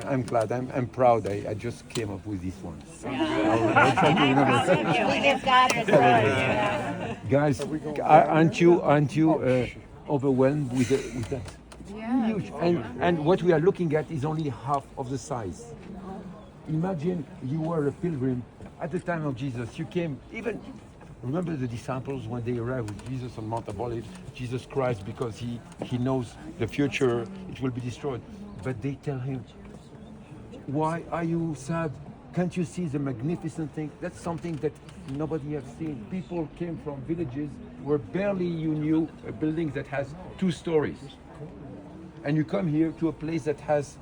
I'm glad. I'm proud. I just came up with this one. I'll try to remember. We just got it. Yeah. Guys, aren't you overwhelmed with that? Huge. And what we are looking at is only half of the size. Imagine you were a pilgrim at the time of Jesus. You came even. Remember the disciples when they arrived with Jesus on Mount Olivet. Jesus cries because he knows the future, it will be destroyed. But they tell him, why are you sad? Can't you see the magnificent thing? That's something that nobody has seen. People came from villages where barely you knew a building that has 2 stories. And you come here to a place that has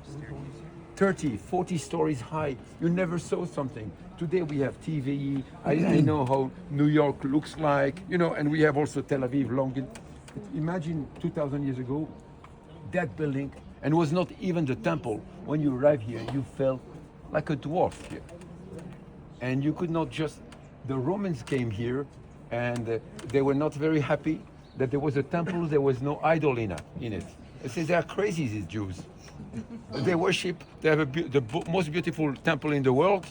30, 40 stories high. You never saw something. Today we have TV. I know how New York looks like, and we have also Tel Aviv, Imagine 2,000 years ago, that building, and it was not even the temple. When you arrive here, you felt like a dwarf here. And you could not just, the Romans came here and they were not very happy that there was a temple, there was no idol in it. They say they are crazy, these Jews. They worship, they have the most beautiful temple in the world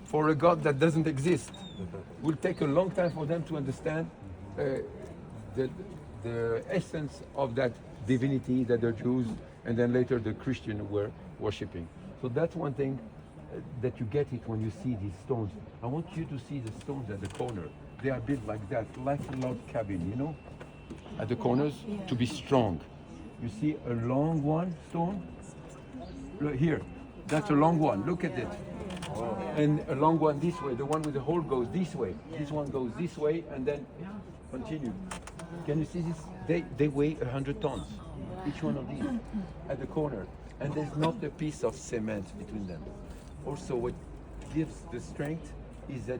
for a God that doesn't exist. It will take a long time for them to understand the essence of that divinity that the Jews and then later the Christians were worshipping. So that's one thing that you get it when you see these stones. I want you to see the stones at the corner. They are built like that, like a log cabin, at the corners to be strong. You see a long one stone? Look here, that's a long one. Look at it. And a long one this way. The one with the hole goes this way. This one goes this way and then continue. Can you see this? They weigh 100 tons, each one of these, at the corner. And there's not a piece of cement between them. Also, what gives the strength is that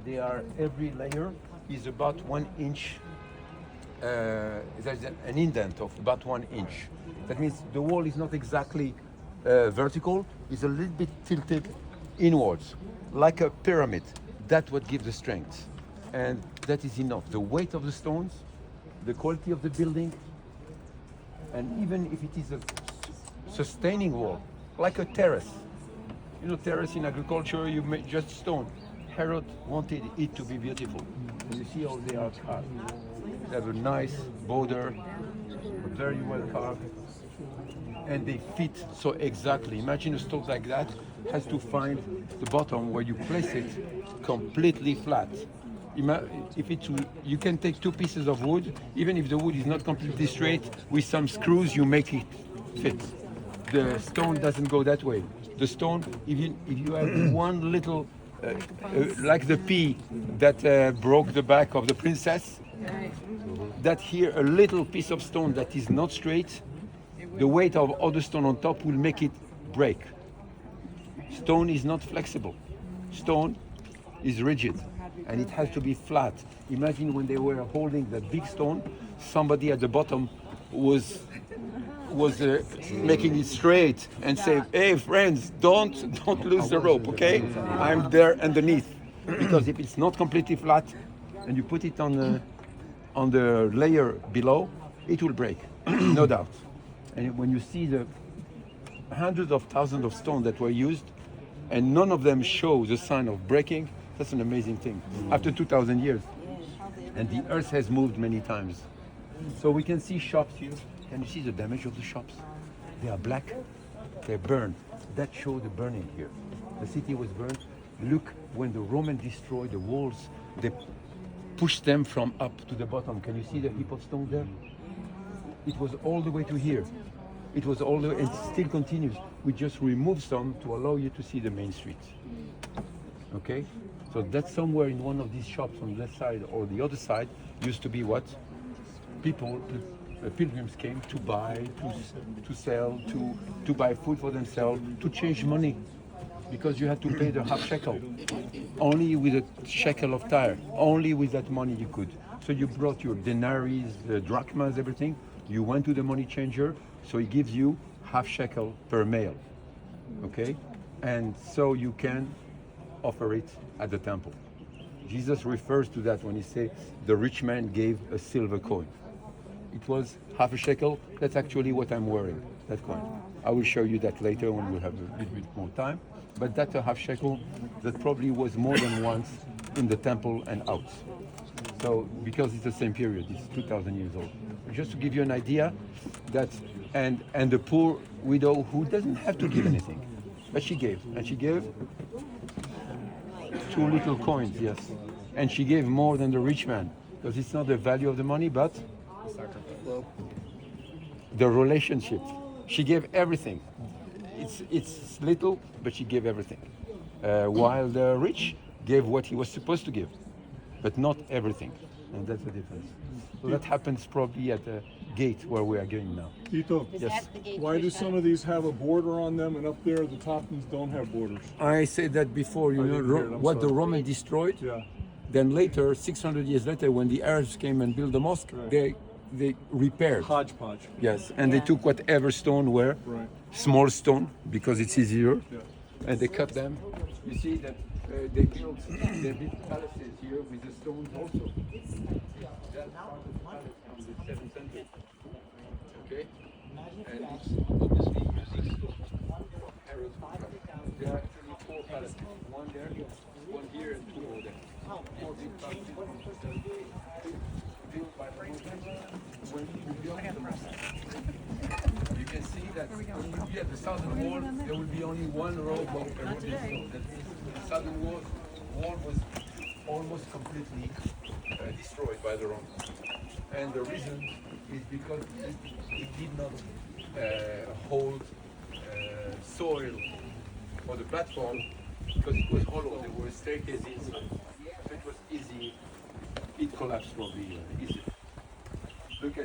every layer is about 1 inch. There's an indent of about 1 inch. That means the wall is not exactly vertical, it's a little bit tilted inwards, like a pyramid. That's what gives the strength. And that is enough. The weight of the stones, the quality of the building, and even if it is a sustaining wall, like a terrace. Terrace in agriculture, you make just stone. Herod wanted it to be beautiful. And you see how they are carved. They have a nice border, very well carved, and they fit so exactly. Imagine a stone like that has to find the bottom where you place it completely flat. If you can take 2 pieces of wood, even if the wood is not completely straight, with some screws you make it fit. The stone doesn't go that way. The stone, even if you have one little, like the pea that broke the back of the princess, that here a little piece of stone that is not straight, the weight of other stone on top will make it break. Stone is not flexible. Stone is rigid and it has to be flat. Imagine when they were holding that big stone, somebody at the bottom was making it straight and say, hey friends, don't lose the rope, okay? I'm there underneath. Because if it's not completely flat and you put it on the layer below, it will break, no doubt. And when you see the hundreds of thousands of stones that were used and none of them show the sign of breaking, that's an amazing thing. After 2,000 years. And the earth has moved many times. So we can see shops here. Can you see the damage of the shops? They are black, they're burned. That shows the burning here. The city was burned. Look, when the Romans destroyed the walls, they pushed them from up to the bottom. Can you see the heap of stone there? It was all the way to here. It was all the way, and it still continues. We just removed some to allow you to see the main street. Okay? So that's somewhere in one of these shops on that side or the other side used to be what? People, pilgrims came to buy, to sell, to buy food for themselves, to change money. Because you had to pay the half shekel. Only with a shekel of Tyre. Only with that money you could. So you brought your denaries, the drachmas, everything. You went to the money changer, so he gives you half shekel per mail. Okay? And so you can offer it at the temple. Jesus refers to that when he says the rich man gave a silver coin. It was half a shekel. That's actually what I'm wearing. that coin. I will show you that later when we have a little bit more time. But that's a half shekel that probably was more than once in the temple and out. So because it's the same period, it's 2,000 years old. Just to give you an idea, that and the poor widow who doesn't have to give anything, but she gave, and she gave 2 little coins, yes, and she gave more than the rich man, because it's not the value of the money, but the relationship. She gave everything. It's little, but she gave everything. While the rich gave what he was supposed to give, but not everything, and that's the difference. So that happens probably at the gate where we are going now. Tito, Is Yes. that the gate why do first some time? of these have a border on them, and up there the top ones don't have borders? I said that before. You I know didn't hear it, I'm what the sorry. Roman destroyed. Yeah. Then later, 600 years later, when the Arabs came and built the mosque, Right. they repaired. Hodgepodge. Yes, and they took whatever stone were, Right. small stone because it's easier, Yeah. and they cut them. You see that they built palaces here with the stones also. That's part of the palace from the 7th century. Okay, and it's obviously using stones from Herod's palace. There are actually 4 palaces, one there, one here, and 2 over there. 4 big palaces built by the Romans. When we built the mosque, you can see that when you be at the southern wall, there will be only one row of eroded stone. That means the southern wall was almost completely destroyed by the Romans. And the reason is because it did not hold soil for the platform because it was hollow. There were staircases inside. So it was easy. It collapsed probably easily. Look at it.